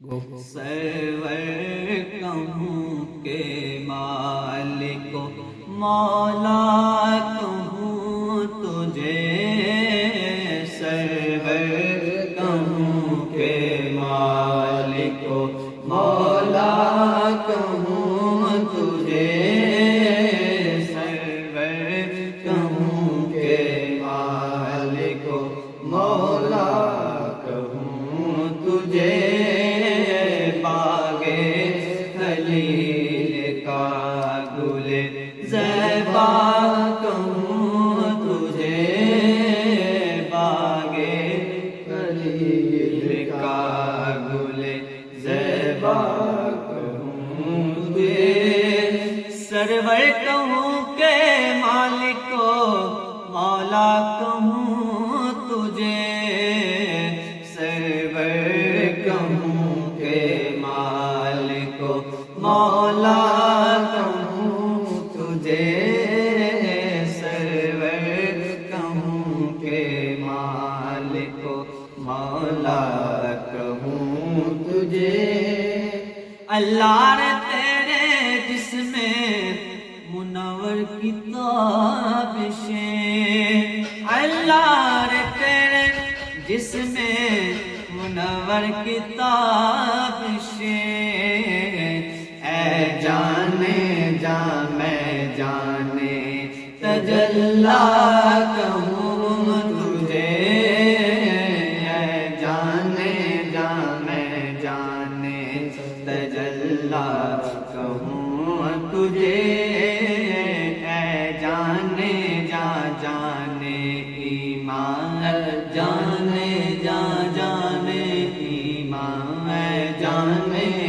سرور کہوں کہ مالک مولا کہوں تجھے، سرور کہوں کہ مالک مولا کہوں تجھے، سرور کہوں کہ مالک مولا کہوں تجھے، خلیل کا گل زیبا کہوں تجھے، باغ خلیل کا گل زیبا کہوں تجھے، سرور کہوں کہ مالک مولا کہوں تجھے، سرور کہوں کہ مالک مولا کہوں تجھے، سرور کہوں کہ مالک مولا کہوں تجھے، اللہ نے تیرے جسم منور کتابشیں، اللہ نے تیرے جسم منور کتابشیں، اے جانے جا میں جانے تجلا کہوں تجھے، اے جانے جا میں جانے تجلا کہوں تجھے، اے جانے جا جانے ایمان، جانے جا جانے ایمان، اے جانے